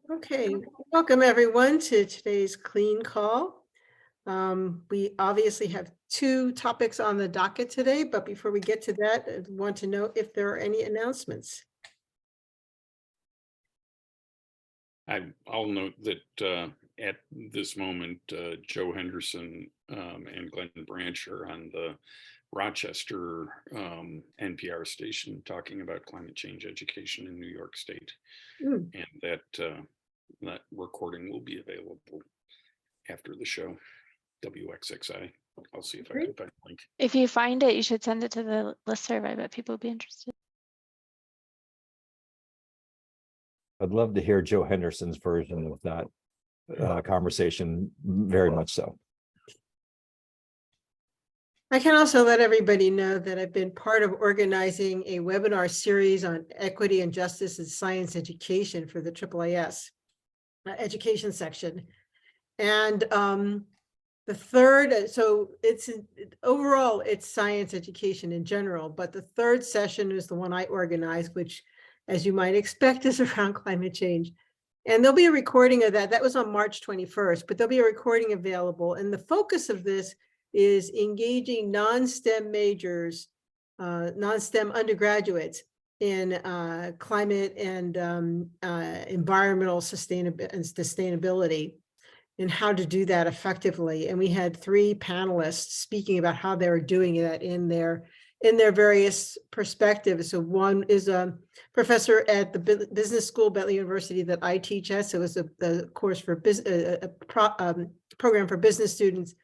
Okay, welcome everyone to today's Clean Call. We obviously have two topics on the docket today, but before we get to that, I want to know if there are any announcements. I'll note that at this moment, Joe Henderson and Glenn Branch are on the Rochester NPR station talking about climate change education in New York State. Mm. And that recording will be available after the show, WXXI. I'll see if I can find the link. If you find it, you should send it to the listserv. I bet people would be interested. I'd love to hear Joe Henderson's version of that conversation, very much so. I can also let everybody know that I've been part of organizing a webinar series on equity and justice in science education for the AAAS education section. And the third, so it's overall, it's science education in general, but the third session is the one I organized, which, as you might expect, is around climate change. And there'll be a recording of that. That was on March 21st, but there'll be a recording available. And the focus of this is engaging non-STEM majors, non-STEM undergraduates in climate and environmental sustainability and how to do that effectively. And we had 3 panelists speaking about how they were doing that in their various perspectives. So one is a professor at the business school, Bentley University, that I teach at. So it was a course for business, program for business students.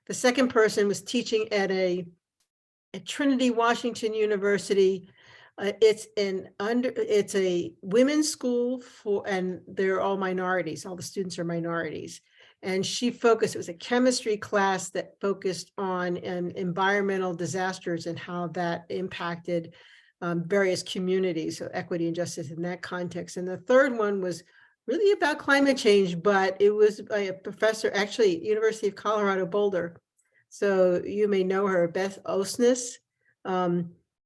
The second person was teaching at Trinity Washington University. It's a women's school and they're all minorities. All the students are minorities. And it was a chemistry class that focused on environmental disasters and how that impacted various communities, so equity and justice in that context. And the third one was really about climate change, but it was by a professor, actually, University of Colorado Boulder. So you may know her, Beth Osnes.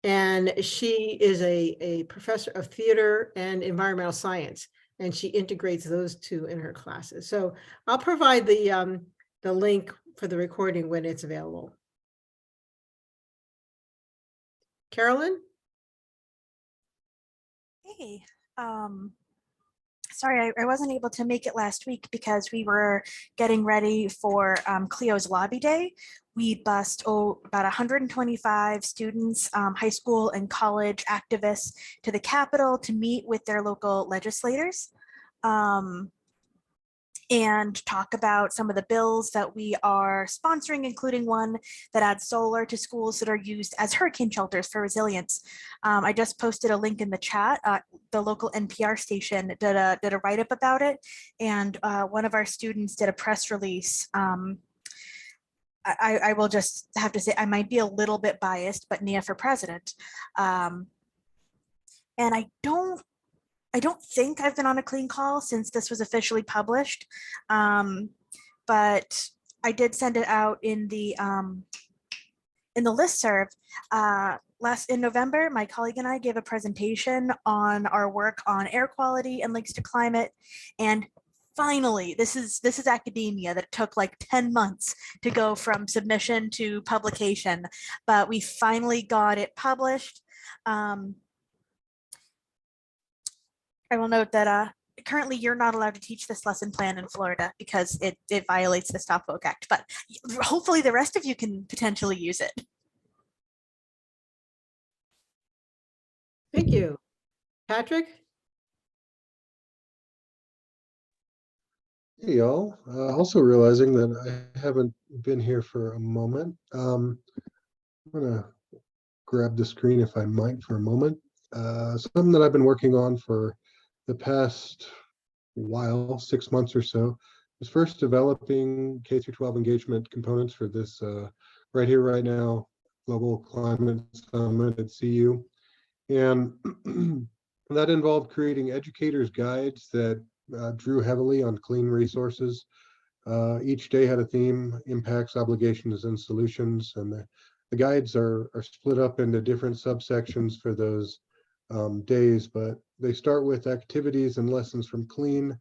And she is a professor of theater and environmental science, and she integrates those two in her classes. So I'll provide the link for the recording when it's available. Carolyn? Hey, sorry, I wasn't able to make it last week because we were getting ready for Clio's Lobby Day. We bussed about 125 students, high school and college activists to the Capitol to meet with their local legislators and talk about some of the bills that we are sponsoring, including one that adds solar to schools that are used as hurricane shelters for resilience. I just posted a link in the chat. The local NPR station did a write-up about it, and one of our students did a press release. I will just have to say I might be a little bit biased, but Nia for president. And I don't think I've been on a clean call since this was officially published, but I did send it out in the listserv. In November, my colleague and I gave a presentation on our work on air quality and links to climate, and finally, this is academia that took like 10 months to go from submission to publication, but we finally got it published. I will note that currently you're not allowed to teach this lesson plan in Florida because it violates the Stop Woke Act, but hopefully the rest of you can potentially use it. Thank you. Patrick? Hey y'all, also realizing that I haven't been here for a moment. I'm gonna grab the screen if I might for a moment. Something that I've been working on for the past while, 6 months or so, was first developing K-12 engagement components for this right here, right now, Global Climate Summit at CU. And that involved creating educators' guides that drew heavily on clean resources. Each day had a theme: impacts, obligations, and solutions. And the guides are split up into different subsections for those days, but they start with activities and lessons from clean,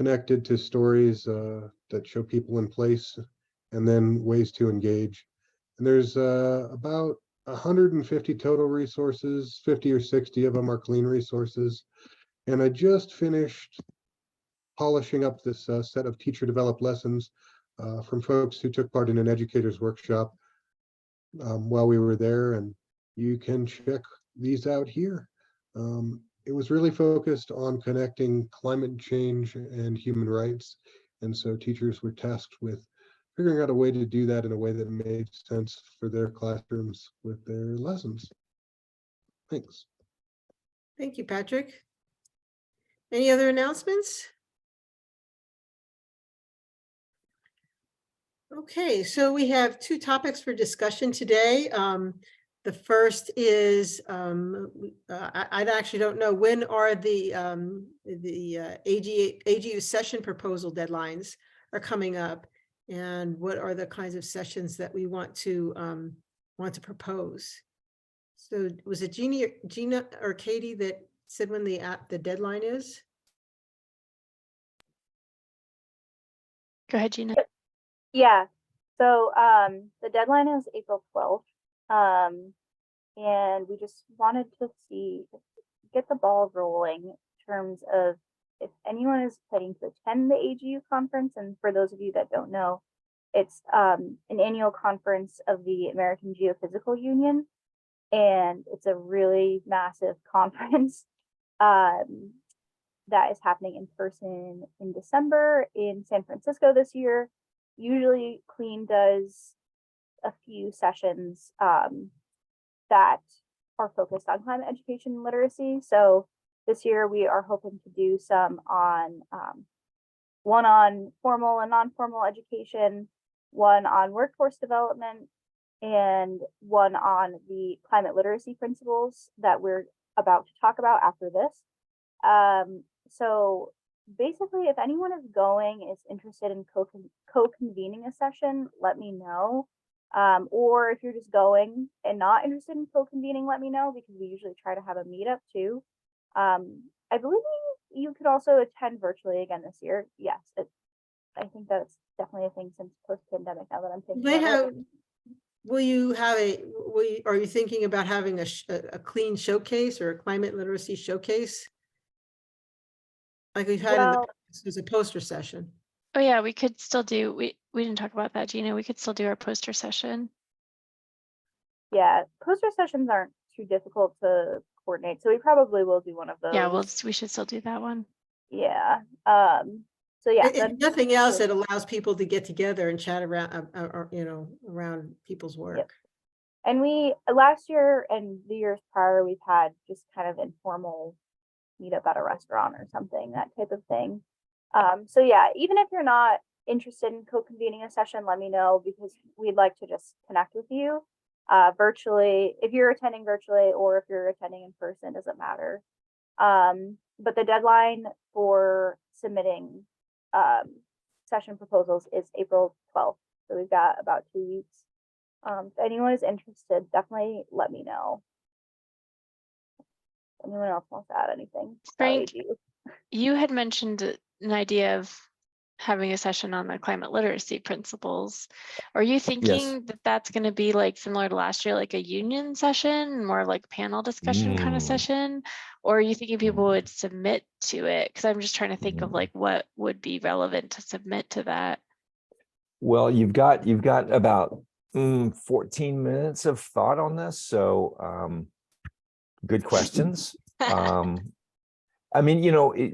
connected to stories that show people in place and then ways to engage. And there's about 150 total resources, 50 or 60 of them are clean resources. And I just finished polishing up this set of teacher developed lessons from folks who took part in an educator's workshop while we were there, and you can check these out here. It was really focused on connecting climate change and human rights, and so teachers were tasked with figuring out a way to do that in a way that made sense for their classrooms with their lessons. Thanks. Thank you, Patrick. Any other announcements? Okay, so we have two topics for discussion today. The first is, I actually don't know, when are the AGU session proposal deadlines are coming up, and what are the kinds of sessions that we want to propose? So was it Gina or Katie that said when the deadline is? Go ahead, Gina. Yeah, so the deadline is April 12th. And we just wanted to get the ball rolling in terms of if anyone is planning to attend the AGU conference. And for those of you that don't know, it's an annual conference of the American Geophysical Union. And it's a really massive conference that is happening in person in December in San Francisco this year. Usually Clean does a few sessions that are focused on climate education and literacy. So this year we are hoping to do some on one on formal and non-formal education, one on workforce development, and one on the climate literacy principles that we're about to talk about after this. So basically, if anyone is interested in co-convening a session, let me know. Or if you're just going and not interested in co-convening, let me know, because we usually try to have a meetup too. I believe you could also attend virtually again this year. Yes, I think that's definitely a thing since post-pandemic, now that I'm thinking about it. Are you thinking about having a clean showcase or a climate literacy showcase? Like we've had in the past as a poster session. Oh yeah, we could still do, we didn't talk about that, Gina. We could still do our poster session. Yeah, poster sessions aren't too difficult to coordinate, so we probably will do one of those. Yeah, we should still do that one. Yeah. So yeah, If nothing else, it allows people to get together and chat around, around people's work. Yep. And we last year and the years prior, we've had just kind of informal meetup at a restaurant or something, that type of thing. So yeah, even if you're not interested in co-convening a session, let me know, because we'd like to just connect with you virtually. If you're attending virtually or if you're attending in person, doesn't matter. But the deadline for submitting session proposals is April 12th. So we've got about 2 weeks. If anyone is interested, definitely let me know. Anyone else wants to add anything? Frank, you had mentioned an idea of having a session on the climate literacy principles. Are you thinking that that's going to be like similar to last year, like a union session, more like panel discussion kind of session? Or are you thinking people would submit to it? Because I'm just trying to think of like what would be relevant to submit to that. Well, you've got about 14 minutes of thought on this. So good questions. I mean,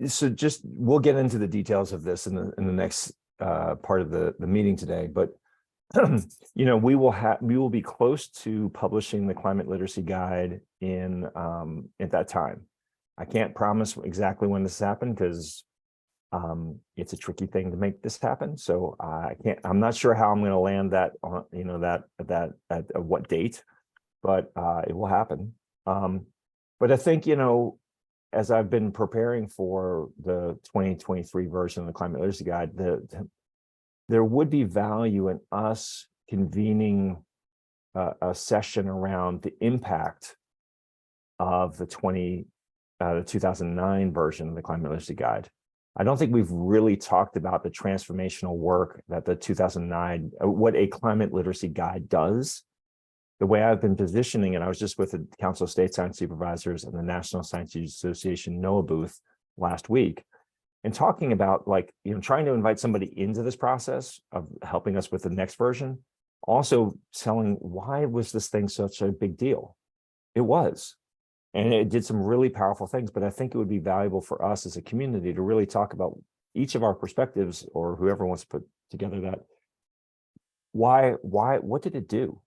so just we'll get into the details of this in the next part of the meeting today. But we will be close to publishing the climate literacy guide at that time. I can't promise exactly when this happens because it's a tricky thing to make this happen. So I'm not sure how I'm going to land that on at what date, but it will happen. But I think as I've been preparing for the 2023 version of the climate literacy guide, there would be value in us convening a session around the impact of the 2009 version of the climate literacy guide. I don't think we've really talked about the transformational work that the 2009, what a climate literacy guide does. The way I've been positioning it, I was just with the Council of State Science Supervisors and the National Science Association NOAA booth last week, and talking about, like, you know, trying to invite somebody into this process of helping us with the next version, also telling why was this thing such a big deal? It was. And it did some really powerful things, but I think it would be valuable for us as a community to really talk about each of our perspectives, or whoever wants to put together that. What did it do?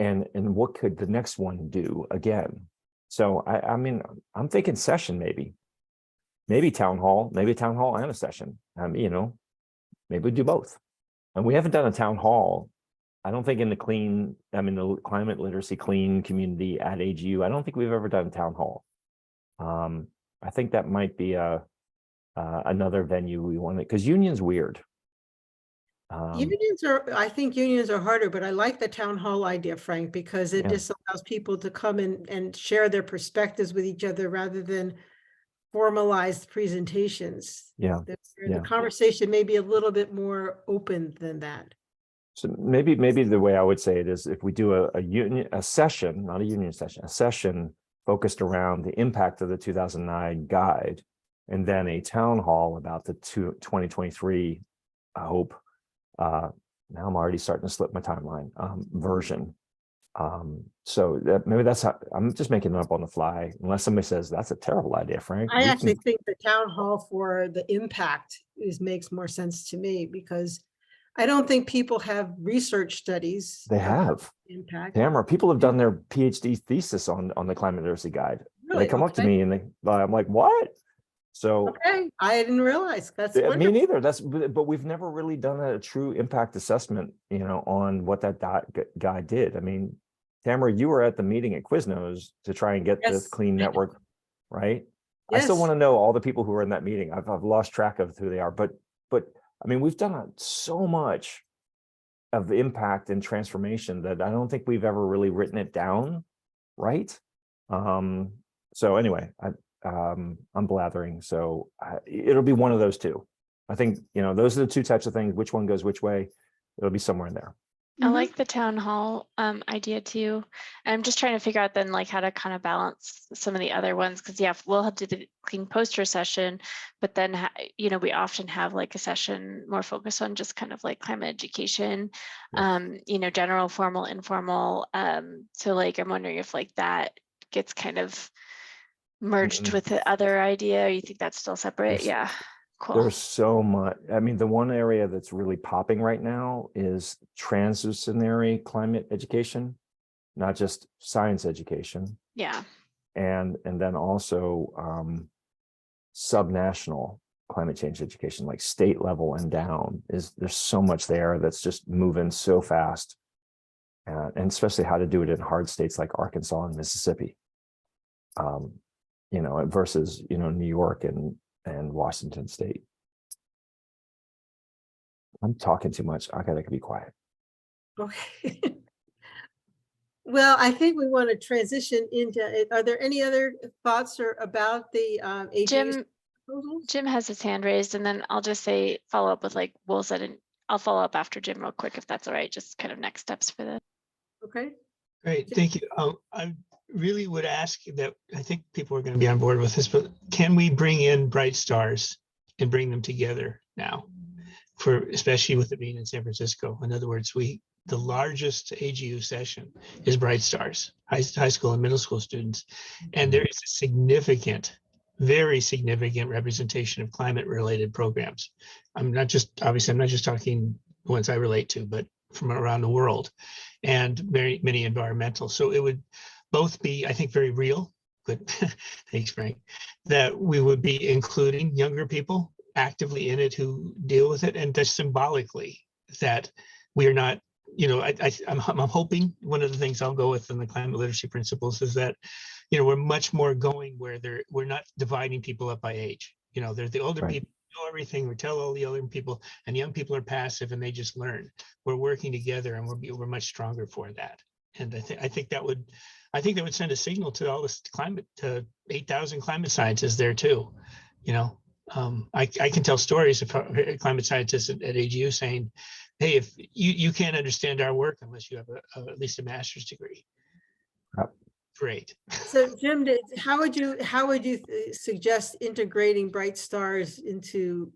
And what could the next one do again? So I mean, I'm thinking session, maybe town hall and a session. You know, maybe we do both. And we haven't done a town hall. I don't think in the the climate literacy clean community at AGU, I don't think we've ever done a town hall. I think that might be another venue we want to, because union's weird. I think unions are harder, but I like the town hall idea, Frank, because it Yeah. just allows people to come and share their perspectives with each other rather than formalized presentations. Yeah. The conversation may be a little bit more open than that. So maybe the way I would say it is, if we do a session, not a union session, a session focused around the impact of the 2009 guide, and then a town hall about the 2023, I hope, now I'm already starting to slip my timeline, version. So maybe that's how, I'm just making it up on the fly, unless somebody says that's a terrible idea, Frank. I actually think the town hall for the impact makes more sense to me, because I don't think people have research studies. They have impact. Tamara, people have done their PhD thesis on the climate literacy guide. Really? They come up to me and I'm like, what? So okay, I didn't realize that's me neither. But we've never really done a true impact assessment, you know, on what that guy did. I mean, Tamara, you were at the meeting at Quiznos to try and get this clean network, right? Yes. I still want to know all the people who were in that meeting. I've lost track of who they are, but I mean, we've done so much of impact and transformation that I don't think we've ever really written it down, right? So anyway, I'm blathering. So it'll be one of those two. I think, you know, those are the two types of things. Which one goes which way? It'll be somewhere in there. I like the town hall idea too. I'm just trying to figure out then, like, how to kind of balance some of the other ones, because yeah, we'll have to do the clean poster session, but then you know, we often have like a session more focused on just kind of like climate education, you know, general, formal, informal. So like, I'm wondering if like that gets kind of merged with the other idea, or you think that's still separate? Yeah. Cool. There's so much. I mean, the one area that's really popping right now is transdisciplinary climate education, not just science education. Yeah. And then also subnational climate change education, like state level and down. There's so much there that's just moving so fast, and especially how to do it in hard states like Arkansas and Mississippi. You know, versus, you know, New York and Washington State. I'm talking too much. I gotta be quiet. Okay. Well, I think we want to transition into it. Are there any other thoughts or about the AGU proposals? Jim has his hand raised, and then I'll just say follow up with like Will said, and I'll follow up after Jim real quick if that's all right. Just kind of next steps for this. Okay. Great, thank you. I really would ask that, I think people are going to be on board with this, but can we bring in Bright Stars and bring them together now, for especially with it being in San Francisco? In other words, the largest AGU session is Bright Stars, high school and middle school students, and there is a significant, very significant representation of climate related programs. I'm not just talking the ones I relate to, but from around the world, and very many environmental. So it would both be, I think, very real. Good. Thanks, Frank. That we would be including younger people actively in it who deal with it, and just symbolically that we are not, you know, I'm hoping one of the things I'll go with in the climate literacy principles is that, you know, we're much more going where we're not dividing people up by age. You know, they're the older people know everything. We tell all the older people, and young people are passive and they just learn. We're working together, and we're much stronger for that. And I think that would send a signal to all this climate, to 8,000 climate scientists there too. You know, I can tell stories of climate scientists at AGU saying, hey, if you can't understand our work unless you have at least a master's degree. Yep. Great. So Jim, how would you suggest integrating Bright Stars into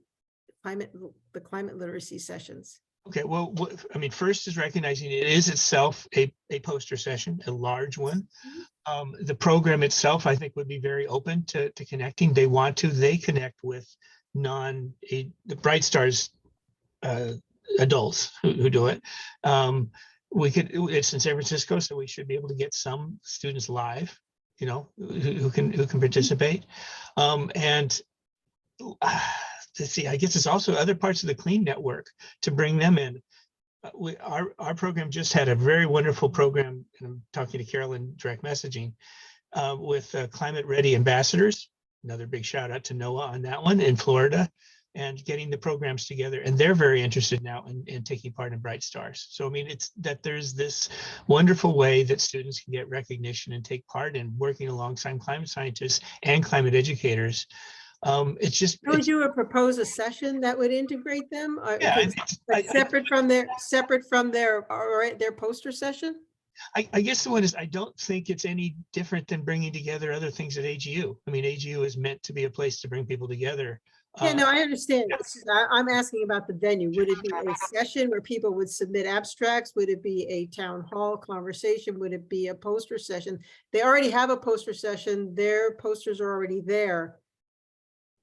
the climate literacy sessions? Okay, well, I mean, first is recognizing it is itself a poster session, a large one. The program itself, I think, would be very open to connecting. They connect with the Bright Stars adults who do it. It's in San Francisco, so we should be able to get some students live, you know, who can participate. And let's see, I guess it's also other parts of the Clean Network to bring them in. Our program just had a very wonderful program, and I'm talking to Carolyn direct messaging, with Climate Ready Ambassadors. Another big shout out to Noah on that one in Florida, and getting the programs together. And they're very interested now in taking part in Bright Stars. So, I mean, it's that there's this wonderful way that students can get recognition and take part in working alongside climate scientists and climate educators. It's just Would you propose a session that would integrate them? Yeah, separate from their poster session? I guess the one is, I don't think it's any different than bringing together other things at AGU. I mean, AGU is meant to be a place to bring people together. Yeah, no, I understand. I'm asking about the venue. Would it be a session where people would submit abstracts? Would it be a town hall conversation? Would it be a poster session? They already have a poster session. Their posters are already there.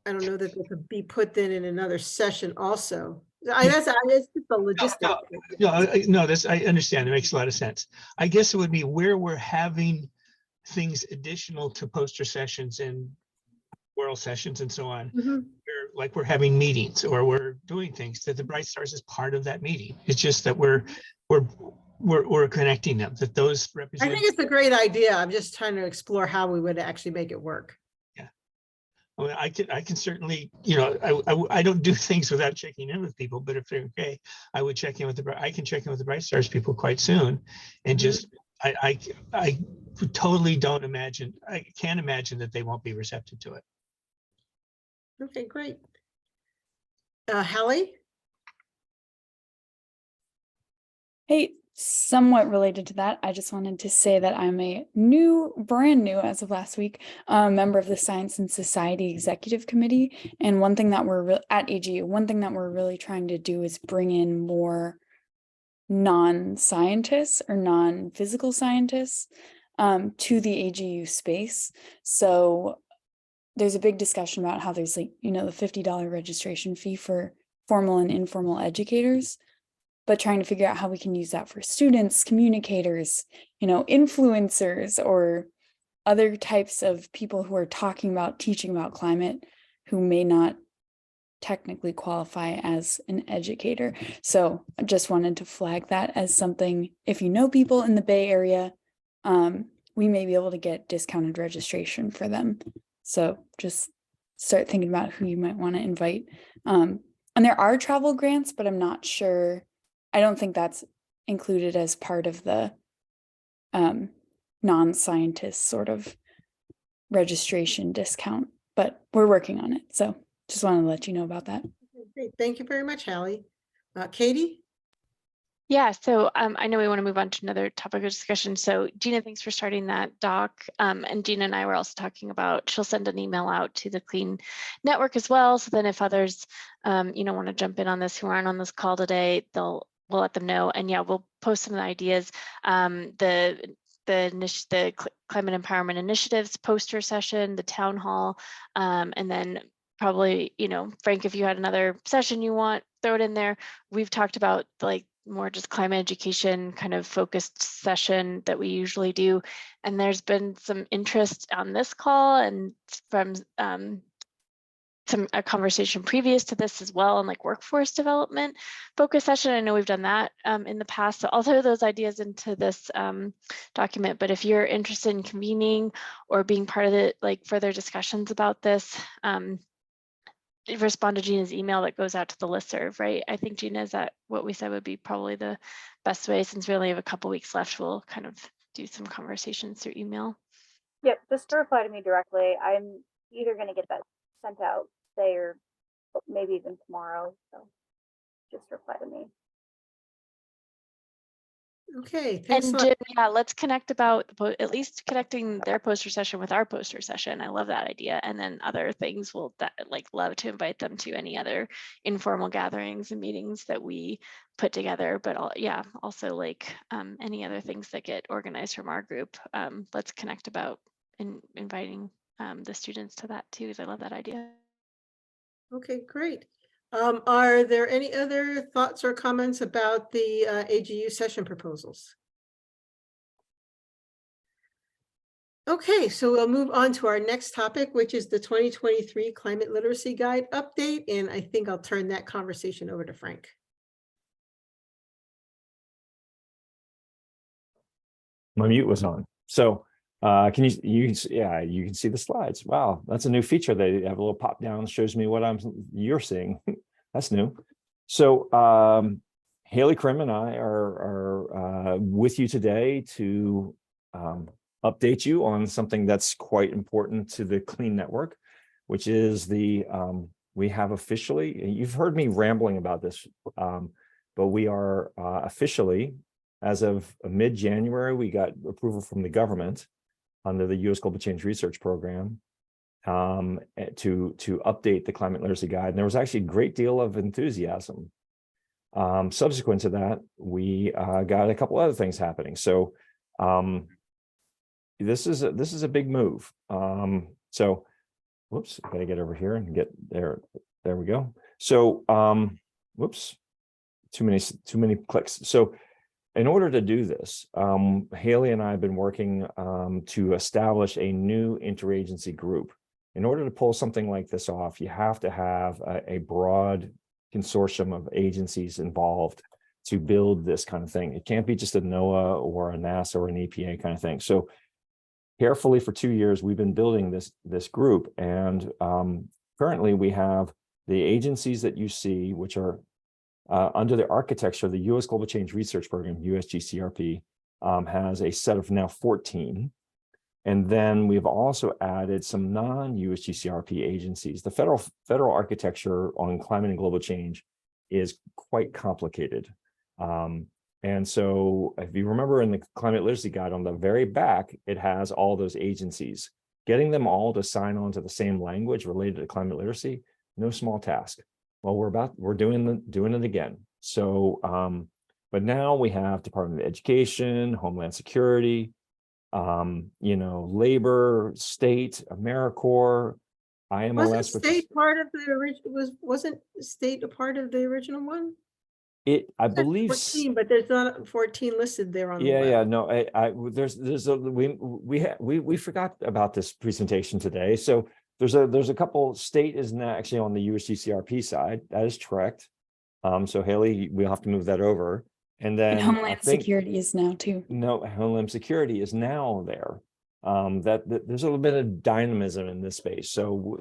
I don't know that they could be put then in another session also. It's just the logistics. No, I understand. It makes a lot of sense. I guess it would be where we're having things additional to poster sessions and oral sessions and so on. Like we're having meetings or we're doing things that the Bright Stars is part of that meeting. It's just that we're connecting them, that those represent. I think it's a great idea. I'm just trying to explore how we would actually make it work. I mean, I can certainly, you know, I don't do things without checking in with people, but if they're okay, I would check in with I can check in with the Bright Stars people quite soon. And just, I totally don't imagine, I can't imagine that they won't be receptive to it. Okay, great. Hallie? Hey, somewhat related to that, I just wanted to say that I'm a brand new as of last week, member of the Science and Society Executive Committee. And one thing that at AGU, one thing that we're really trying to do is bring in more non-scientists or non-physical scientists to the AGU space. So there's a big discussion about how there's, like, you know, the $50 registration fee for formal and informal educators, but trying to figure out how we can use that for students, communicators, you know, influencers, or other types of people who are talking about, teaching about climate, who may not technically qualify as an educator. So I just wanted to flag that as something, if you know people in the Bay Area, we may be able to get discounted registration for them. So just start thinking about who you might want to invite. And there are travel grants, but I'm not sure. I don't think that's included as part of the non-scientist sort of registration discount, but we're working on it. So just wanted to let you know about that. Great. Thank you very much, Hallie. Katie? Yeah, so I know we want to move on to another topic of discussion. So Gina, thanks for starting that doc. And Gina and I were also talking about, she'll send an email out to the Clean Network as well. So then if others, you know, want to jump in on this who aren't on this call today, we'll let them know. And yeah, we'll post some ideas. The Climate Empowerment Initiatives poster session, the town hall, and then probably, you know, Frank, if you had another session you want, throw it in there. We've talked about like more just climate education kind of focused session that we usually do. And there's been some interest on this call and from a conversation previous to this as well, and like workforce development focus session. I know we've done that in the past, so I'll throw those ideas into this document. But if you're interested in convening or being part of the like further discussions about this, respond to Gina's email that goes out to the listserv, right? I think, Gina, is that what we said would be probably the best way, since we only have a couple weeks left? We'll kind of do some conversations through email. Yep, just to reply to me directly. I'm either going to get that sent out today or maybe even tomorrow. So just reply to me. Okay, thanks a And lot. Jim, yeah, let's connect about at least connecting their poster session with our poster session. I love that idea. And then other things we'll like love to invite them to any other informal gatherings and meetings that we put together. But yeah, also like any other things that get organized from our group. Let's connect about inviting the students to that too, because I love that idea. Okay, great. Are there any other thoughts or comments about the AGU session proposals? Okay, so we'll move on to our next topic, which is the 2023 Climate Literacy Guide update. And I think I'll turn that conversation over to Frank. My mute was on. So you can see the slides. Wow, that's a new feature. They have a little pop down, shows me what you're seeing. That's new. So Haley Krim and I are with you today to update you on something that's quite important to the Clean Network, which is we have officially, you've heard me rambling about this, but we are officially, as of mid-January, we got approval from the government under the U.S. Global Change Research Program to update the Climate Literacy Guide. And there was actually a great deal of enthusiasm. Subsequent to that, we got a couple other things happening. So this is a big move. So whoops, I gotta get over here and get there. There we go. So whoops, too many clicks. So in order to do this, Haley and I have been working to establish a new interagency group. In order to pull something like this off, you have to have a broad consortium of agencies involved to build this kind of thing. It can't be just a NOAA or a NASA or an EPA kind of thing. So carefully for 2 years, we've been building this group. And currently we have the agencies that you see, which are under the architecture of the U.S. Global Change Research Program, USGCRP, has a set of now 14. And then we've also added some non-USGCRP agencies. The federal architecture on climate and global change is quite complicated. And so if you remember in the Climate Literacy Guide on the very back, it has all those agencies. Getting them all to sign on to the same language related to climate literacy, no small task. Well, we're doing it again. So, but now we have Department of Education, Homeland Security, labor, state, AmeriCorps, IMLS. Wasn't state part of the original? Wasn't state a part of the original one? I believe 14, but there's not 14 listed there on the web. Yeah, no, we forgot about this presentation today. So there's a couple. State is not actually on the USGCRP side. That is correct. So Haley, we'll have to move that over. And then Homeland Security is now too. No, Homeland Security is now there. There's a little bit of dynamism in this space. So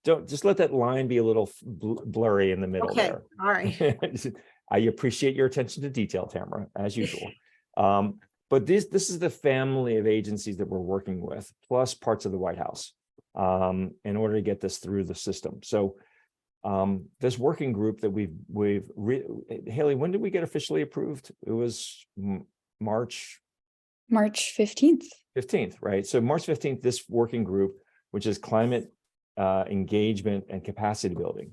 don't just let that line be a little blurry in the middle there. All right. I appreciate your attention to detail, Tamara, as usual. But this is the family of agencies that we're working with, plus parts of the White House, in order to get this through the system. So this working group that Haley, when did we get officially approved? It was March 15th. 15th, right? So March 15th, this working group, which is climate engagement and capacity building,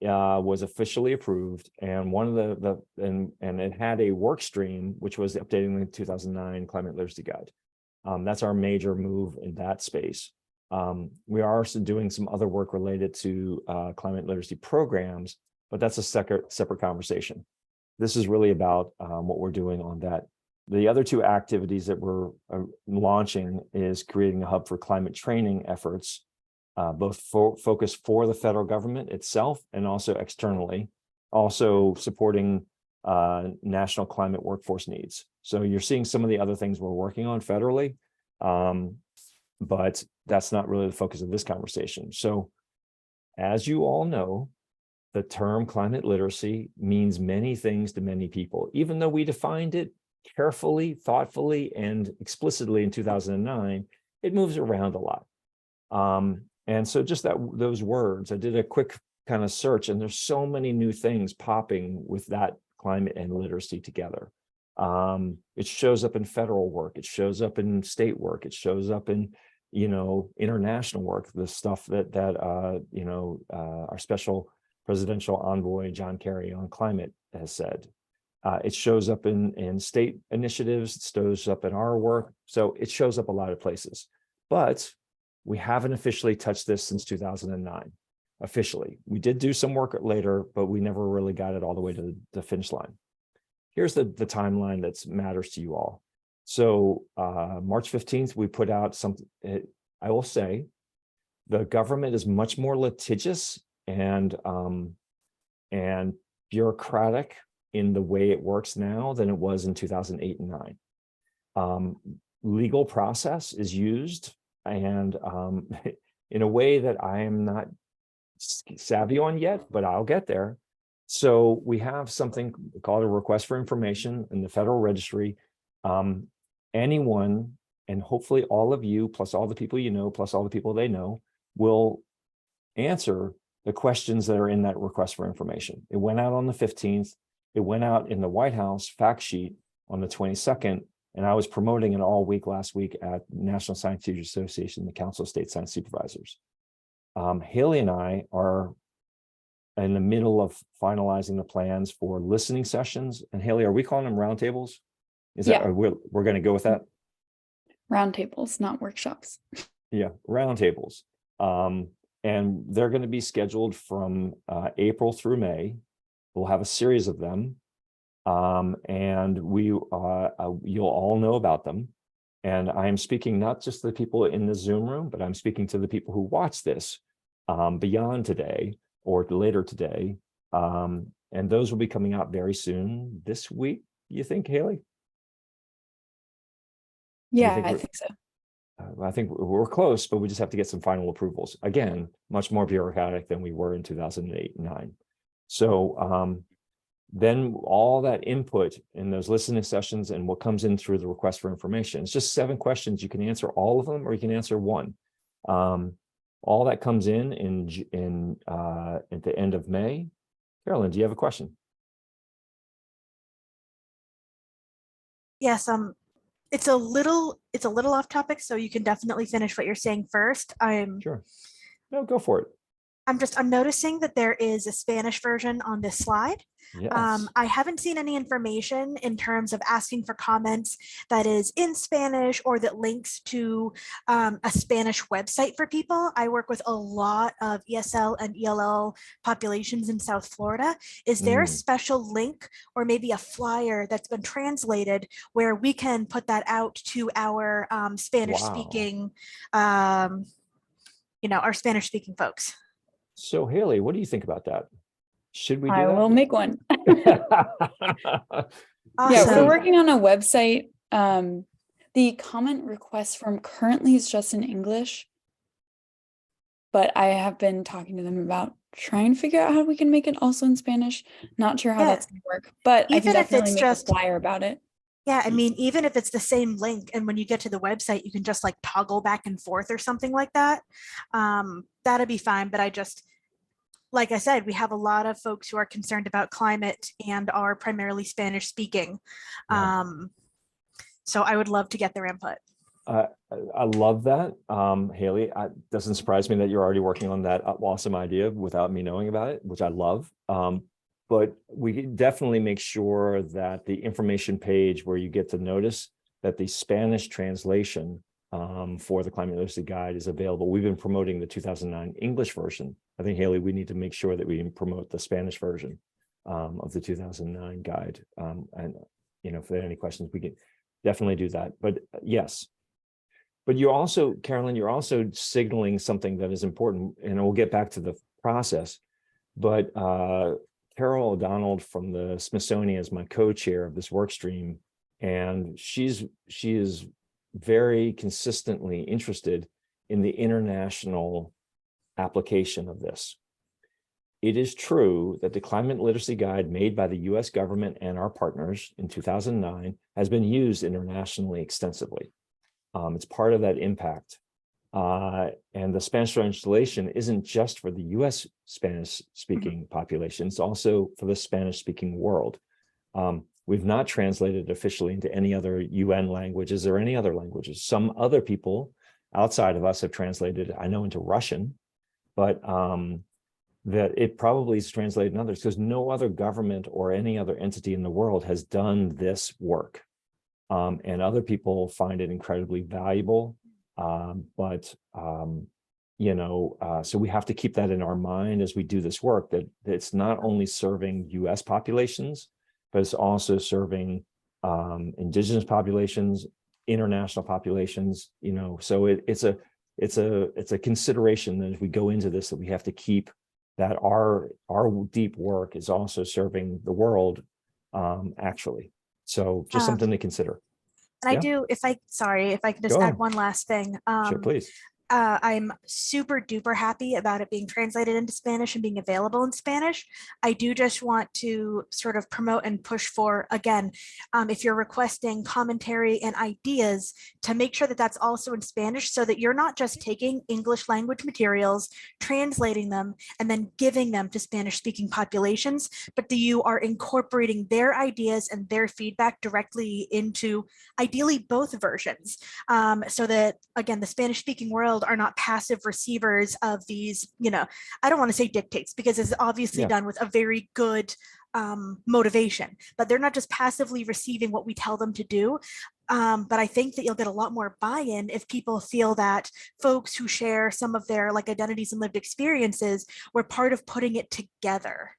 was officially approved, and one of and it had a work stream which was updating the 2009 Climate Literacy Guide. That's our major move in that space. We are also doing some other work related to climate literacy programs, but that's a separate conversation. This is really about what we're doing on that. The other two activities that we're launching is creating a hub for climate training efforts, both focused for the federal government itself and also externally, also supporting national climate workforce needs. So you're seeing some of the other things we're working on federally, but that's not really the focus of this conversation. So as you all know, the term climate literacy means many things to many people, even though we defined it carefully, thoughtfully, and explicitly in 2009, it moves around a lot. And so just those words, I did a quick kind of search, and there's so many new things popping with that climate and literacy together. It shows up in federal work, it shows up in state work, it shows up in, international work, the stuff that our special presidential envoy, John Kerry, on climate has said. It shows up in state initiatives, it shows up in our work. So it shows up a lot of places, but we haven't officially touched this since 2009. Officially, we did do some work later, but we never really got it all the way to the finish line. Here's the timeline that matters to you all. So March 15th, we put out something. I will say the government is much more litigious and bureaucratic in the way it works now than it was in 2008 and 9. Legal process is used, and in a way that I am not savvy on yet, but I'll get there. So we have something called a request for information in the Federal Registry. Anyone, and hopefully all of you, plus all the people you know, plus all the people they know, will answer the questions that are in that request for information. It went out on the 15th. It went out in the White House fact sheet on the 22nd, and I was promoting it all week last week at National Science Teachers Association, the Council of State Science Supervisors. Haley and I are in the middle of finalizing the plans for listening sessions. And Haley, are we calling them roundtables? Is that, we're going to go with that? Roundtables, not workshops. Yeah, roundtables. And they're going to be scheduled from April through May. We'll have a series of them. And you'll all know about them. And I am speaking not just to the people in the Zoom room, but I'm speaking to the people who watch this beyond today or later today. And those will be coming out very soon this week, you think, Haley? Yeah, I think so. I think we're close, but we just have to get some final approvals. Again, much more bureaucratic than we were in 2008 and 9. So then all that input in those listening sessions and what comes in through the request for information, it's just 7 questions. You can answer all of them or you can answer one. All that comes in at the end of May. Carolyn, do you have a question? Yes, it's a little off topic, so you can definitely finish what you're saying first. Sure. No, go for it. I'm noticing that there is a Spanish version on this slide. Yes. I haven't seen any information in terms of asking for comments that is in Spanish or that links to a Spanish website for people. I work with a lot of ESL and ELL populations in South Florida. Is there a special link or maybe a flyer that's been translated where we can put that out to our Spanish speaking, our Spanish speaking folks? So Haley, what do you think about that? Should we do I that? will make one. Awesome. Yeah, we're working on a website. The comment request form currently is just in English, but I have been talking to them about trying to figure out how we can make it also in Spanish. Not sure how that's going to work, but I can definitely make a flyer about it. Yeah, I mean, even if it's the same link and when you get to the website, you can just like toggle back and forth or something like that. That'd be fine. But like I said, we have a lot of folks who are concerned about climate and are primarily Spanish speaking. So I would love to get their input. I love that, Haley. It doesn't surprise me that you're already working on that awesome idea without me knowing about it, which I love. But we definitely make sure that the information page where you get to notice that the Spanish translation for the Climate Literacy Guide is available. We've been promoting the 2009 English version. I think, Haley, we need to make sure that we promote the Spanish version of the 2009 guide. And, if there are any questions, we can definitely do that. But yes. But you also, Carolyn, you're also signaling something that is important, and we'll get back to the process. But Carol O'Donnell from the Smithsonian is my co-chair of this work stream, and she is very consistently interested in the international application of this. It is true that the Climate Literacy Guide made by the US government and our partners in 2009 has been used internationally extensively. It's part of that impact. And the Spanish translation isn't just for the US Spanish speaking population, it's also for the Spanish speaking world. We've not translated officially into any other UN languages or any other languages. Some other people outside of us have translated, I know, into Russian, but that it probably is translated in others because no other government or any other entity in the world has done this work. And other people find it incredibly valuable. So we have to keep that in our mind as we do this work, that it's not only serving US populations, but it's also serving indigenous populations, international populations, so it's a consideration that as we go into this, that we have to keep that our deep work is also serving the world, actually. So just something to consider. And I Yeah. do, if I could just Go add ahead. one last thing. Sure, please. I'm super duper happy about it being translated into Spanish and being available in Spanish. I do just want to sort of promote and push for, again, if you're requesting commentary and ideas, to make sure that that's also in Spanish, so that you're not just taking English language materials, translating them, and then giving them to Spanish speaking populations, but that you are incorporating their ideas and their feedback directly into ideally both versions, so that, again, the Spanish speaking world are not passive receivers of these, I don't want to say dictates, because it's obviously done with a very good motivation, but they're not just passively receiving what we tell them to do. But I think that you'll get a lot more buy-in if people feel that folks who share some of their identities and lived experiences were part of putting it together.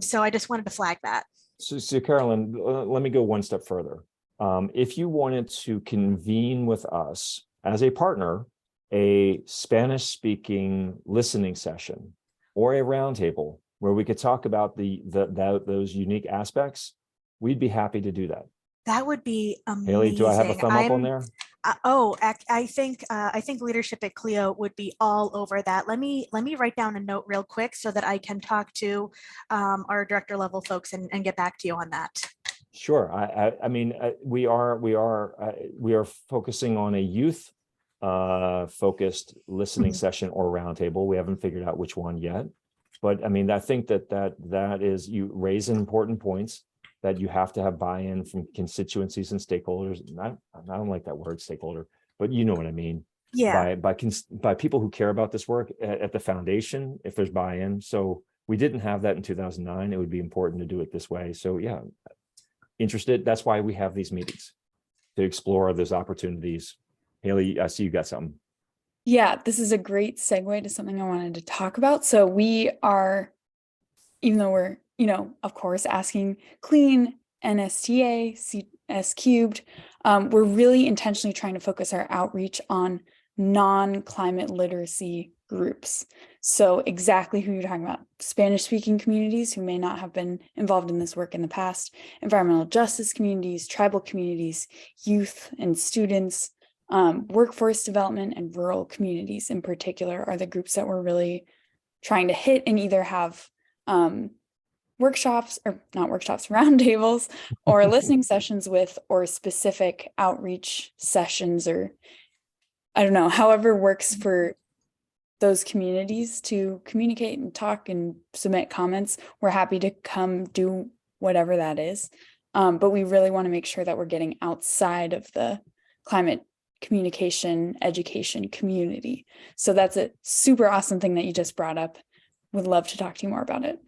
So I just wanted to flag that. So Carolyn, let me go one step further. If you wanted to convene with us as a partner, a Spanish speaking listening session or a roundtable where we could talk about those unique aspects, we'd be happy to do that. That would be amazing. Haley, do I have a thumb up on there? I think leadership at Clio would be all over that. Let me write down a note real quick so that I can talk to our director level folks and get back to you on that. Sure. I mean, we are focusing on a youth focused listening session or roundtable. We haven't figured out which one yet, but I mean, I think that is, you raise important points, that you have to have buy-in from constituencies and stakeholders. I don't like that word, stakeholder, but you know what I mean. Yeah. By people who care about this work at the foundation, if there's buy-in. So we didn't have that in 2009. It would be important to do it this way. So yeah, interested. That's why we have these meetings, to explore those opportunities. Haley, I see you got something. Yeah, this is a great segue to something I wanted to talk about. So we are, even though we're, of course, asking clean, NSTA, CS cubed, we're really intentionally trying to focus our outreach on non-climate literacy groups. So exactly who you're talking about, Spanish speaking communities who may not have been involved in this work in the past, environmental justice communities, tribal communities, youth and students, workforce development, and rural communities in particular are the groups that we're really trying to hit and either have workshops, or not workshops, roundtables or listening sessions with, or specific outreach sessions, or I don't know, however works for those communities to communicate and talk and submit comments. We're happy to come do whatever that is. But we really want to make sure that we're getting outside of the climate communication education community. So that's a super awesome thing that you just brought up. Would love to talk to you more about it.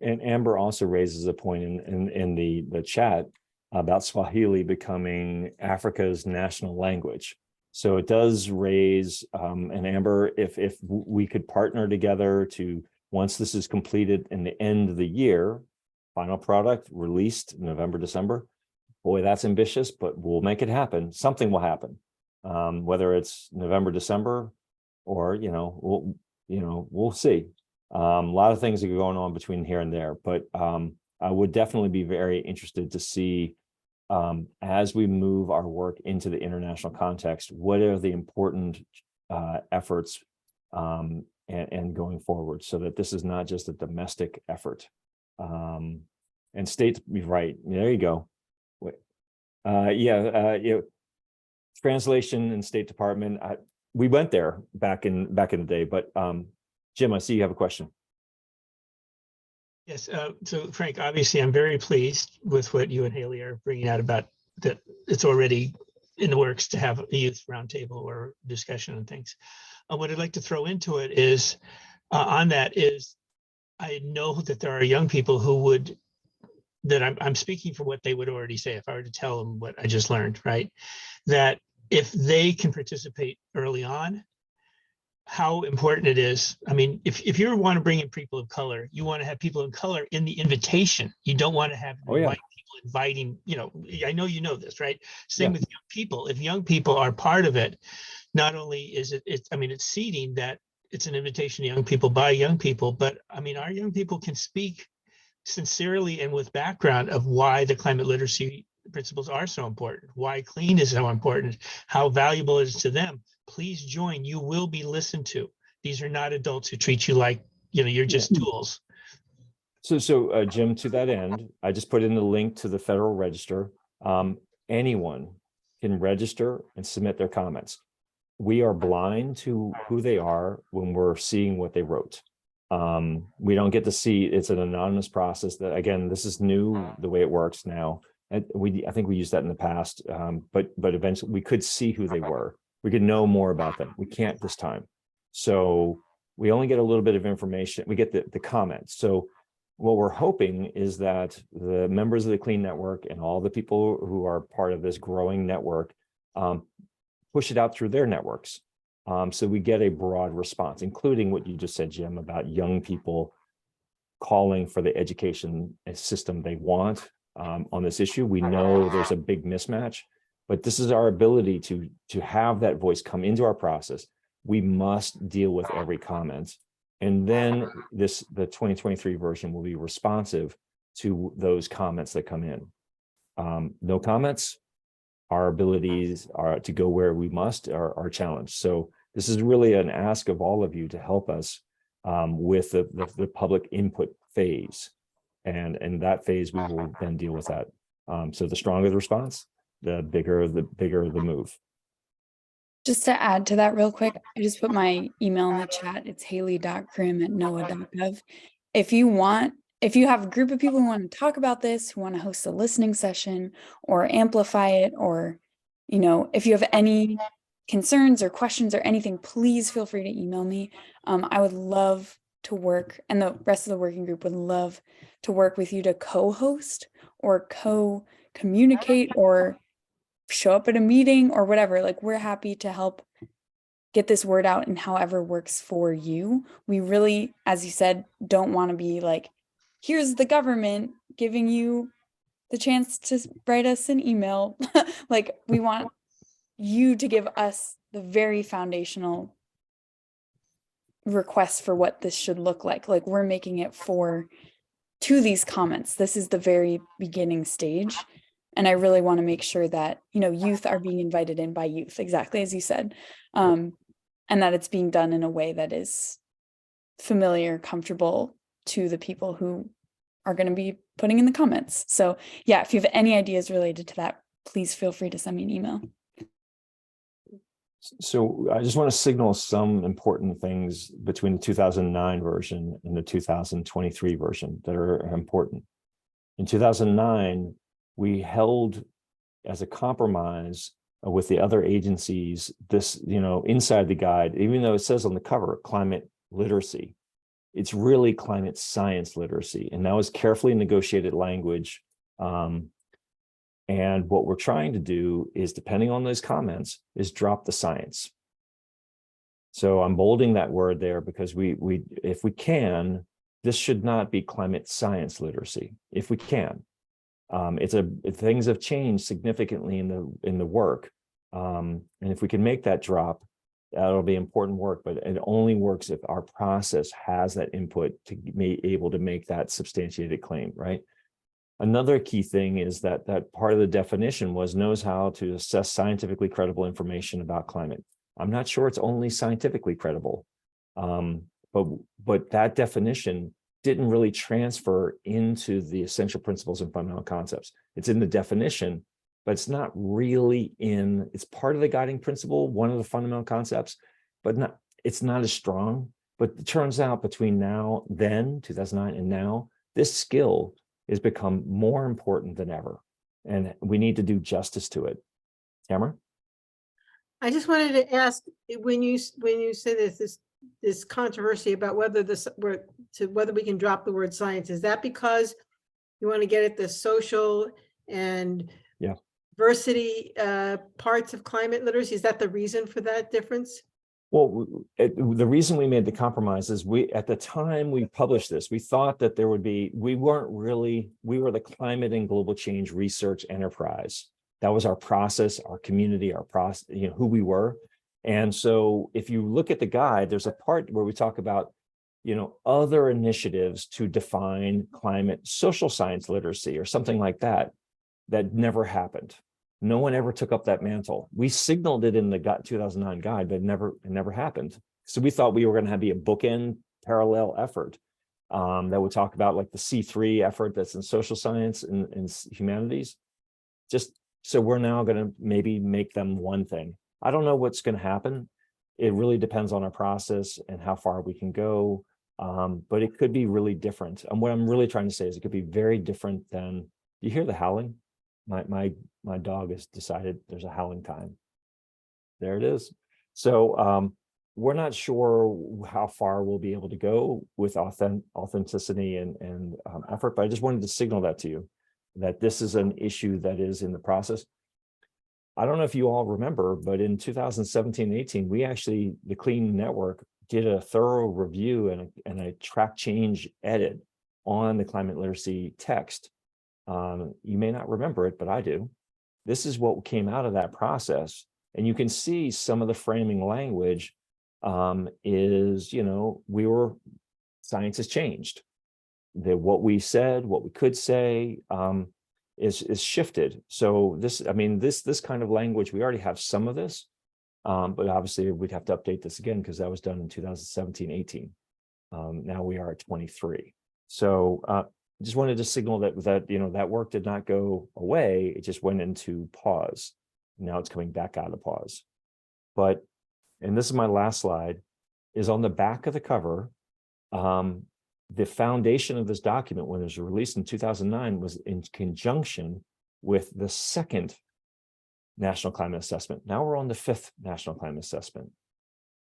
And Amber also raises a point in the chat about Swahili becoming Africa's national language. So it does raise, and Amber, if we could partner together to, once this is completed in the end of the year, final product released November, December, boy, that's ambitious, but we'll make it happen. Something will happen, whether it's November, December, or, we'll see. A lot of things are going on between here and there, but I would definitely be very interested to see, as we move our work into the international context, what are the important efforts and going forward, so that this is not just a domestic effort. And state, right, there you go. Translation and State Department, we went there back in the day, but Jim, I see you have a question. Yes, so Frank, obviously I'm very pleased with what you and Haley are bringing out about that it's already in the works to have a youth roundtable or discussion on things. What I'd like to throw into it is, on that is, I know that there are young people who would, that I'm speaking for what they would already say if I were to tell them what I just learned, right? That if they can participate early on, how important it is. I mean, if you want to bring in people of color, you want to have people of color in the invitation. You don't want to have white people inviting, you know, I know you know this, right? Same with young people. If young people are part of it, not only is it's seeding that it's an invitation to young people by young people, but I mean, our young people can speak sincerely and with background of why the climate literacy principles are so important, why clean is so important, how valuable it is to them. Please join. You will be listened to. These are not adults who treat you like, you know, you're just tools. So Jim, to that end, I just put in the link to the Federal Register. Anyone can register and submit their comments. We are blind to who they are when we're seeing what they wrote. We don't get to see, it's an anonymous process that, again, this is new, the way it works now. And I think we used that in the past, but eventually we could see who they were. We could know more about them. We can't this time. So we only get a little bit of information. We get the comments. So what we're hoping is that the members of the Clean Network and all the people who are part of this growing network push it out through their networks. So we get a broad response, including what you just said, Jim, about young people calling for the education system they want on this issue. We know there's a big mismatch, but this is our ability to have that voice come into our process. We must deal with every comment. And then the 2023 version will be responsive to those comments that come in. No comments, our abilities are to go where we must are challenged. So this is really an ask of all of you to help us with the public input phase. And in that phase, we will then deal with that. So the stronger the response, the bigger the move. Just to add to that real quick, I just put my email in the chat. It's haley.grimm@noaa.gov. If you have a group of people who want to talk about this, who want to host a listening session or amplify it, or, you know, if you have any concerns or questions or anything, please feel free to email me. I would love to work, and the rest of the working group would love to work with you to co-host or co-communicate or show up at a meeting or whatever. Like, we're happy to help get this word out in however works for you. We really, as you said, don't want to be like, here's the government giving you the chance to write us an email. Like, we want you to give us the very foundational requests for what this should look like. Like, we're making it to these comments. This is the very beginning stage. And I really want to make sure that, you know, youth are being invited in by youth, exactly as you said, and that it's being done in a way that is familiar, comfortable to the people who are going to be putting in the comments. So yeah, if you have any ideas related to that, please feel free to send me an email. So I just want to signal some important things between the 2009 version and the 2023 version that are important. In 2009, we held as a compromise with the other agencies this, you know, inside the guide, even though it says on the cover, climate literacy, it's really climate science literacy. And that was carefully negotiated language. And what we're trying to do is, depending on those comments, is drop the science. So I'm bolding that word there because if we can, this should not be climate science literacy, if we can. Things have changed significantly in the work. And if we can make that drop, that'll be important work, but it only works if our process has that input to be able to make that substantiated claim, right? Another key thing is that part of the definition knows how to assess scientifically credible information about climate. I'm not sure it's only scientifically credible, but that definition didn't really transfer into the essential principles and fundamental concepts. It's in the definition, but it's not really it's part of the guiding principle, one of the fundamental concepts, but it's not as strong. But it turns out between then 2009 and now, this skill has become more important than ever. And we need to do justice to it. Tamara? I just wanted to ask, when you say this controversy about whether whether we can drop the word science, is that because you want to get at the social and diversity parts of climate literacy? Is that the reason for that difference? Well, the reason we made the compromise is at the time we published this, we thought that we were the climate and global change research enterprise. That was our process, our community, our process, who we were. And so if you look at the guide, there's a part where we talk about, other initiatives to define climate social science literacy or something like that, that never happened. No one ever took up that mantle. We signaled it in the 2009 guide, but it never happened. So we thought we were going to be a bookend parallel effort that would talk about like the C3 effort that's in social science and humanities. Just so we're now going to maybe make them one thing. I don't know what's going to happen. It really depends on our process and how far we can go. But it could be really different. And what I'm really trying to say is it could be very different than, you hear the howling? My dog has decided there's a howling time. There it is. So we're not sure how far we'll be able to go with authenticity and effort, but I just wanted to signal that to you, that this is an issue that is in the process. I don't know if you all remember, but in 2017-18, the Clean Network did a thorough review and a track change edit on the climate literacy text. You may not remember it, but I do. This is what came out of that process. And you can see some of the framing language is, science has changed. What we said, what we could say is shifted. So this kind of language, we already have some of this, but obviously we'd have to update this again because that was done in 2017-18. Now we are at 23. So just wanted to signal that work did not go away. It just went into pause. Now it's coming back out of pause. And this is my last slide, is on the back of the cover. The foundation of this document, when it was released in 2009, was in conjunction with the second National Climate Assessment. Now we're on the 5th National Climate Assessment.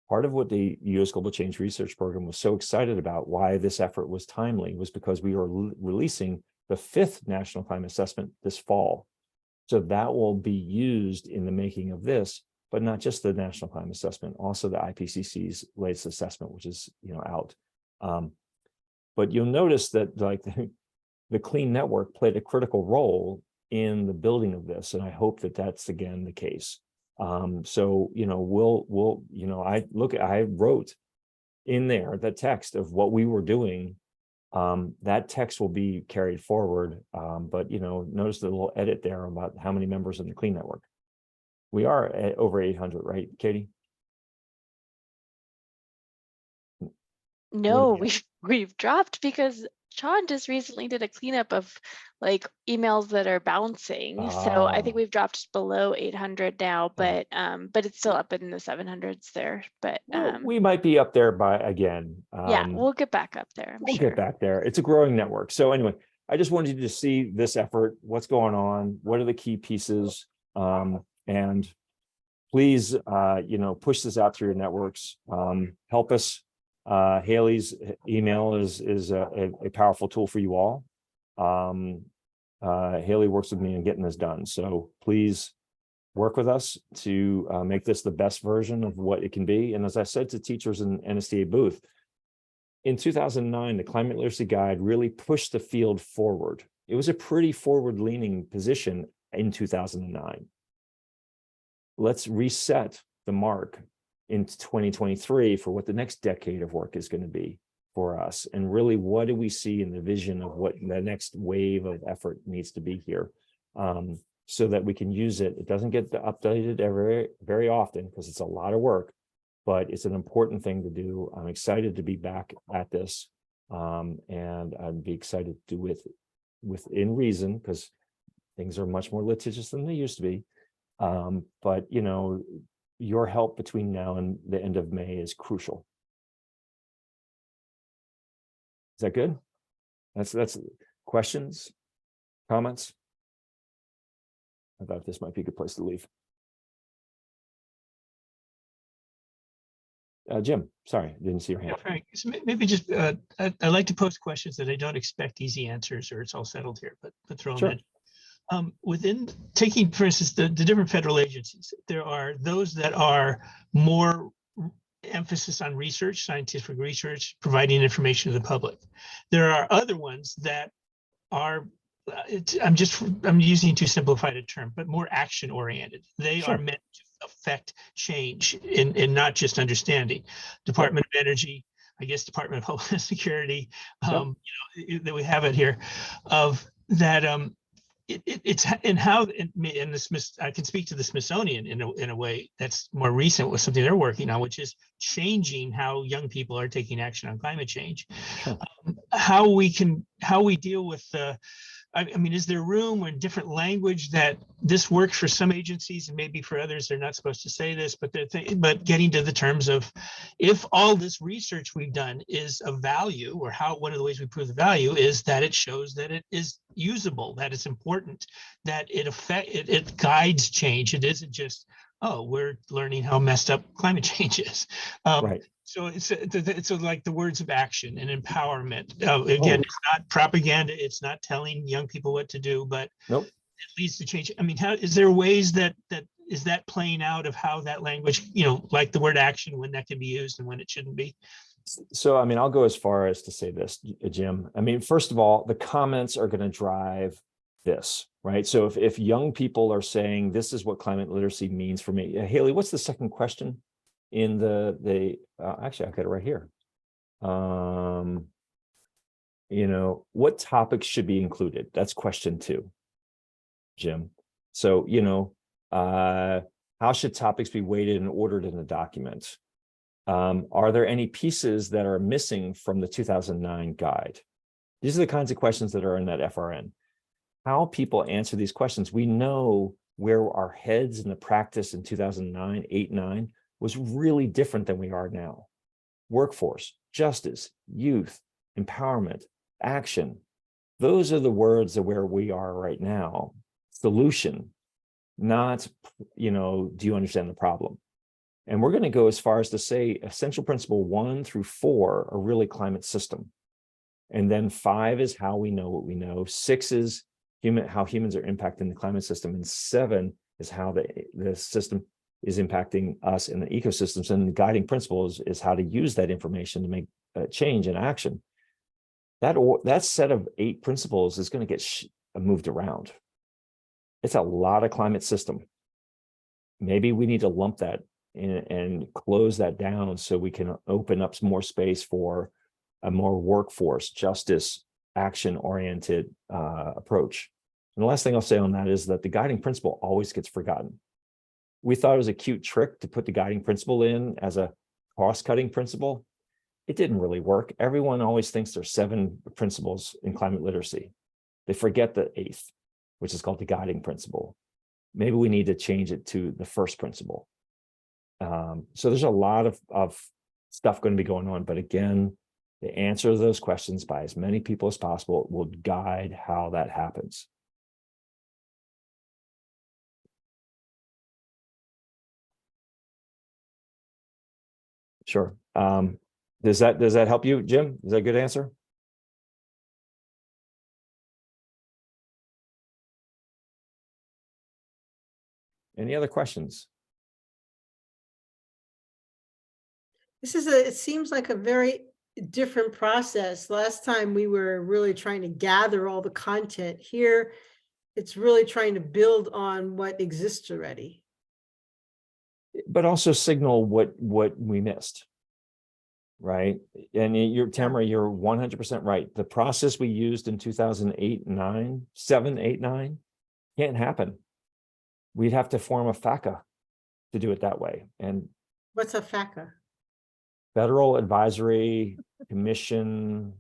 Part of what the U.S. Global Change Research Program was so excited about, why this effort was timely, was because we were releasing the 5th National Climate Assessment this fall. So that will be used in the making of this, but not just the National Climate Assessment, also the IPCC's latest assessment, which is out. But you'll notice that the Clean Network played a critical role in the building of this, and I hope that that's again the case. So I wrote in there the text of what we were doing. That text will be carried forward, but notice the little edit there about how many members in the Clean Network. We are at over 800, right, Katie? No, we've dropped because Sean just recently did a cleanup of like emails that are bouncing. So I think we've dropped below 800 now, but it's still up in the 700s there. But we might be up there by again. Yeah, we'll get back up there. We'll get back there. It's a growing network. So anyway, I just wanted you to see this effort, what's going on, what are the key pieces, and please, push this out through your networks. Help us. Haley's email is a powerful tool for you all. Haley works with me in getting this done. So please work with us to make this the best version of what it can be. And as I said to teachers in NSTA booth, in 2009, the Climate Literacy Guide really pushed the field forward. It was a pretty forward-leaning position in 2009. Let's reset the mark in 2023 for what the next decade of work is going to be for us. And really, what do we see in the vision of what the next wave of effort needs to be here, so that we can use it. It doesn't get updated very often because it's a lot of work, but it's an important thing to do. I'm excited to be back at this, and I'd be excited to do within reason, because Things are much more litigious than they used to be. But you know, your help between now and the end of May is crucial. Is that good? That's questions, comments? I thought this might be a good place to leave. Jim, sorry, didn't see your hand. Yeah, Frank, so maybe just I like to post questions that I don't expect easy answers or it's all settled here, but throw them Sure. in. Within taking, for instance, the different federal agencies, there are those that are more emphasis on research, scientific research, providing information to the public. There are other ones that are, I'm using too simplified a term, but more action oriented. They Sure. are meant to affect change in not just understanding. Department of Energy, I guess Department of Homeland Security, you know, that we have it here, of that it's in how in the I can speak to the Smithsonian in a way that's more recent with something they're working on, which is changing how young people are taking action on climate change. Sure. How we deal with the, I mean, is there room or different language that this works for some agencies and maybe for others they're not supposed to say this, but but getting to the terms of if all this research we've done is of value, or how one of the ways we prove the value is that it shows that it is usable, that it's important, that it guides change. It isn't just, oh, we're learning how messed up climate change is. Right. So it's like the words of action and empowerment. Again, it's not propaganda. It's not telling young people what to do, but Nope. it leads to change. I mean, is there ways that is that playing out of how that language, you know, like the word action, when that can be used and when it shouldn't be? So, I mean, I'll go as far as to say this, Jim. I mean, first of all, the comments are going to drive this, right? So if young people are saying, this is what climate literacy means for me. Haley, what's the second question in the actually, I've got it right here. You know, what topics should be included? That's question 2, Jim. So, you know, how should topics be weighted and ordered in the document? Are there any pieces that are missing from the 2009 guide? These are the kinds of questions that are in that FRN. How people answer these questions, we know where our heads in the practice in 2009, 8, 9 was really different than we are now. Workforce, justice, youth, empowerment, action. Those are the words of where we are right now. Solution, not, you know, do you understand the problem? And we're going to go as far as to say essential principle 1 through 4 are really climate system. And then 5 is how we know what we know. 6 is how humans are impacting the climate system. And 7 is how the system is impacting us in the ecosystems. And the guiding principles is how to use that information to make change and action. That set of 8 principles is going to get moved around. It's a lot of climate system. Maybe we need to lump that and close that down so we can open up some more space for a more workforce, justice, action-oriented approach. And the last thing I'll say on that is that the guiding principle always gets forgotten. We thought it was a cute trick to put the guiding principle in as a cost-cutting principle. It didn't really work. Everyone always thinks there's 7 principles in climate literacy. They forget the 8th, which is called the guiding principle. Maybe we need to change it to the first principle. So there's a lot of stuff going to be going on. But again, the answer to those questions by as many people as possible will guide how that happens. Sure. Does that help you, Jim? Is that a good answer? Any other questions? It seems like a very different process. Last time we were really trying to gather all the content. Here, it's really trying to build on what exists already. But also signal what we missed, right? And Tamara, you're 100% right. The process we used in 2008, 9, 7, 8, 9 can't happen. We'd have to form a FACA to do it that way. And What's a FACA? Federal Advisory Commission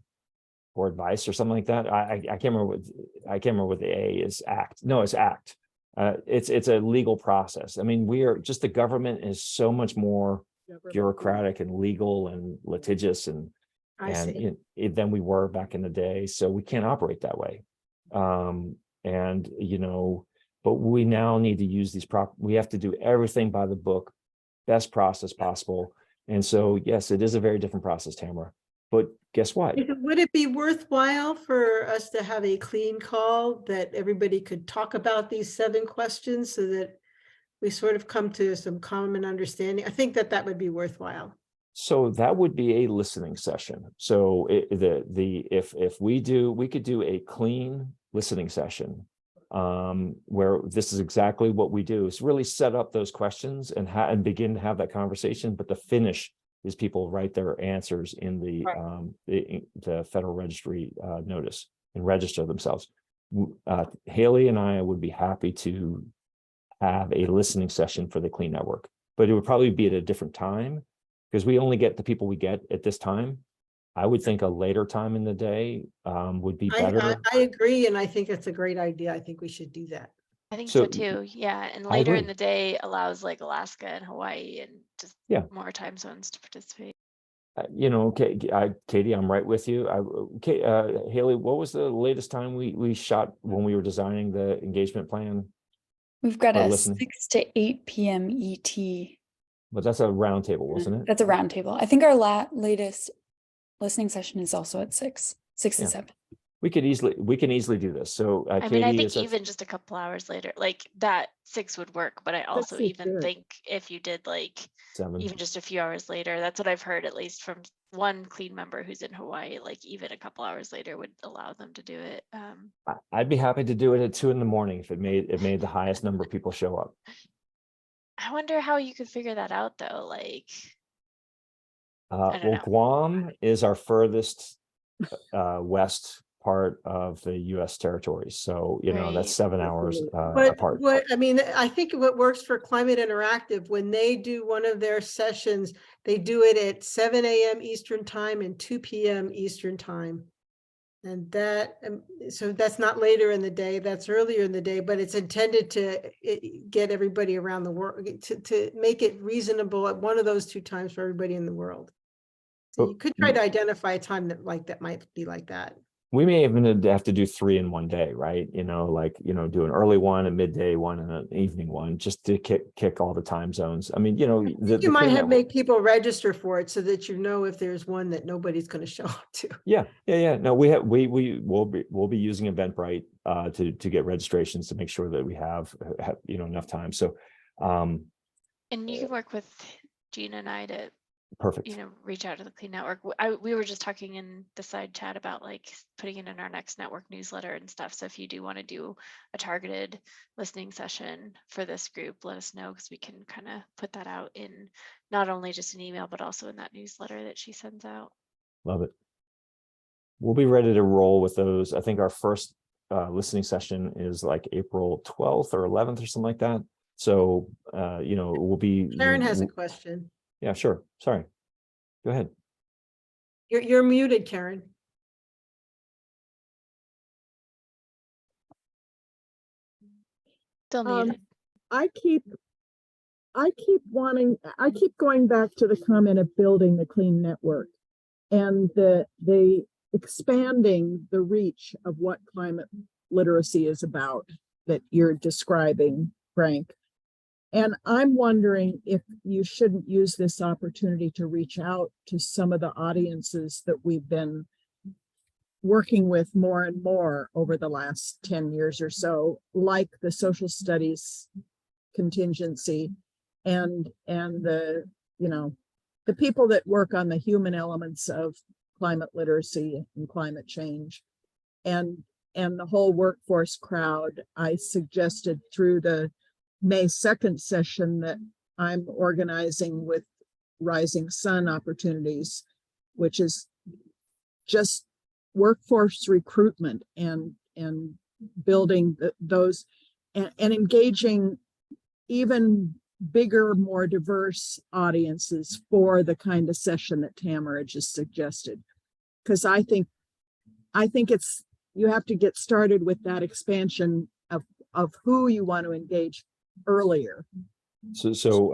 or advice or something like that. I can't remember what the A is. Act. No, it's act. It's a legal process. I mean, the government is so much more bureaucratic and legal and litigious and than we were back in the day. So we can't operate that way. And but we now need to use we have to do everything by the book, best process possible. And so, yes, it is a very different process, Tamara. But guess what? Would it be worthwhile for us to have a clean call that everybody could talk about these 7 questions so that we sort of come to some common understanding? I think that would be worthwhile. So that would be a listening session. So if we could do a clean listening session where this is exactly what we do, is really set up those questions and begin to have that conversation. But the finish is people write their answers in the Federal Registry notice and register themselves. Haley and I would be happy to have a listening session for the Clean Network, but it would probably be at a different time because we only get the people we get at this time. I would think a later time in the day would be better. I agree, and I think it's a great idea. I think we should do that. I think so too. Yeah, and later in agree. the day allows like Alaska and Hawaii and just more time zones to participate. Katie, I'm right with you. Haley, what was the latest time we shot when we were designing the engagement plan? We've got a 6 to 8 p.m. ET. But that's a roundtable, wasn't it? That's a roundtable. I think our latest listening session is also at 6 to 7. We can easily do this. So I Katie, mean, I think even just a couple hours later, like that 6 would work. But I also even think if you did like 7, even just a few hours later, that's what I've heard at least from one clean member who's in Hawaii, like even a couple hours later would allow them to do it. I'd be happy to do it at 2 a.m. if it made the highest number of people show up. I wonder how you could figure that out though. Like, well, Guam is our furthest west part of the U.S. territory, so that's 7 hours apart. I think what works for Climate Interactive, when they do one of their sessions, they do it at 7 a.m. Eastern time and 2 p.m. Eastern time, and so that's not later in the day, that's earlier in the day, but it's intended to get everybody around the world, to make it reasonable at one of those 2 times for everybody in the world. So you could try to identify a time that might be like that. We may even have to do 3 in one day, right? Do an early one, a midday one, and an evening one, just to kick all the time zones. I mean, you might make people register for it so that if there's one that nobody's going to show up to. Yeah. No, we'll be using Eventbrite to get registrations to make sure that we have enough time. So, and you can work with Gina and I to. Perfect. Reach out to the Clean Network. We were just talking in the side chat about like putting it in our next network newsletter and stuff. So if you do want to do a targeted listening session for this group, let us know because we can kind of put that out in not only just an email, but also in that newsletter that she sends out. Love it. We'll be ready to roll with those. I think our first listening session is like April 12th or 11th or something like that. So, we'll be. Karen has a question. Yeah, sure. Sorry. Go ahead. You're muted, Karen. Still muted. I keep going back to the comment of building the clean network and the expanding the reach of what climate literacy is about that you're describing, Frank. And I'm wondering if you shouldn't use this opportunity to reach out to some of the audiences that we've been working with more and more over the last 10 years or so, like the social studies contingency and the people that work on the human elements of climate literacy and climate change and the whole workforce crowd. I suggested through the May 2nd session that I'm organizing with Rising Sun Opportunities, which is just workforce recruitment and building those and engaging even bigger, more diverse audiences for the kind of session that Tamara just suggested. Because I think I think you have to get started with that expansion of who you want to engage earlier. So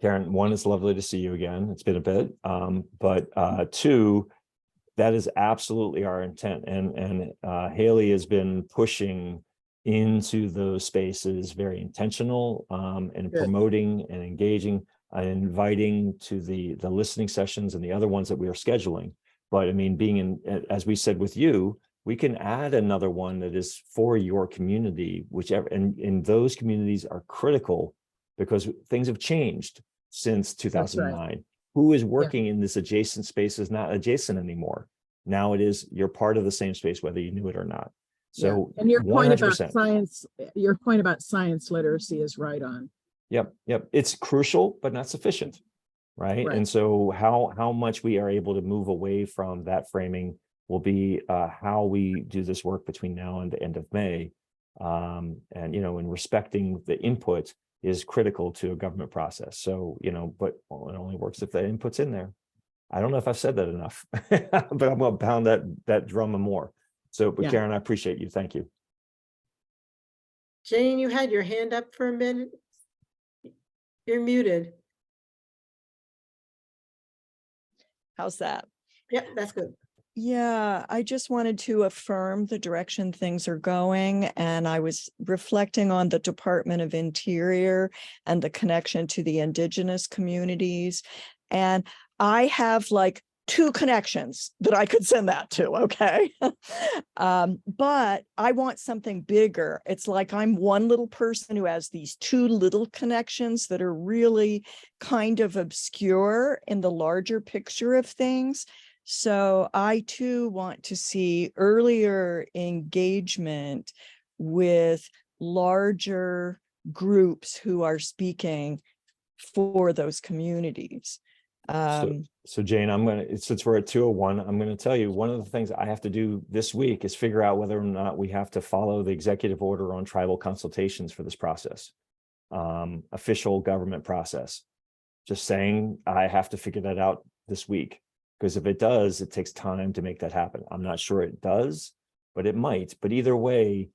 Karen, one, it's lovely to see you again. It's been a bit. But two, that is absolutely our intent. And Haley has been pushing into those spaces, very intentional, and Good. promoting and engaging and inviting to the listening sessions and the other ones that we are scheduling. But I mean, being in, as we said with you, we can add another one that is for your community, whichever, and those communities are critical because things have changed since 2009. Who is working in this adjacent space is not adjacent anymore. Now it is, you're part of the same space, whether you knew it or not. So, and your point about 100%. science literacy is right on. Yep. It's crucial, but not sufficient. Right. And so how much we are able to move away from that framing will be how we do this work between now and the end of May. And, you know, and respecting the input is critical to a government process. So, you know, but well, it only works if the input's in there. I don't know if I've said that enough, but I'm going to pound that drum more. So, but Karen, I appreciate you. Thank you. Jane, you had your hand up for a minute. You're muted. How's that? Yep, that's good. Yeah, I just wanted to affirm the direction things are going. And I was reflecting on the Department of Interior and the connection to the indigenous communities. And I have like 2 connections that I could send that to, okay? But I want something bigger. It's like I'm one little person who has these 2 little connections that are really kind of obscure in the larger picture of things. So I too want to see earlier engagement with larger groups who are speaking for those communities. So Jane, since we're at 2:01, I'm going to tell you one of the things I have to do this week is figure out whether or not we have to follow the executive order on tribal consultations for this process, official government process. Just saying, I have to figure that out this week, because if it does, it takes time to make that happen. I'm not sure it does, but it might. But either way,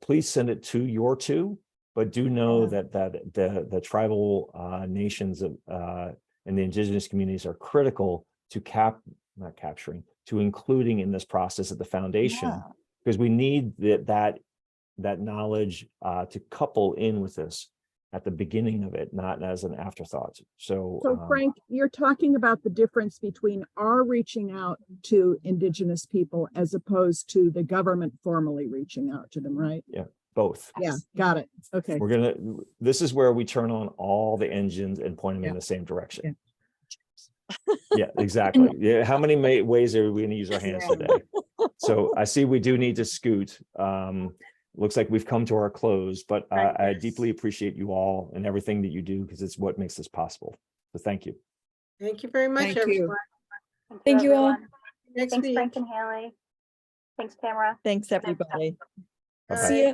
please send it to your 2, but do know that the tribal nations of and the indigenous communities are critical to to including in this process at the foundation, because we need that knowledge to couple in with this at the beginning of it, not as an afterthought. So Frank, you're talking about the difference between our reaching out to indigenous people as opposed to the government formally reaching out to them, right? Yeah, both. Yeah, got it. Okay. This is where we turn on all the engines and point them in the same direction. Yeah, exactly. Yeah, how many ways are we going to use our hands today? So I see we do need to scoot. Looks like we've come to our close, but I deeply appreciate you all and everything that you do, because it's what makes this possible. So thank you. Thank you very much, everyone. Thank you all. Next Thanks, week. Frank and Haley. Thanks, Tamara. Thanks, everybody. Bye-bye. See ya.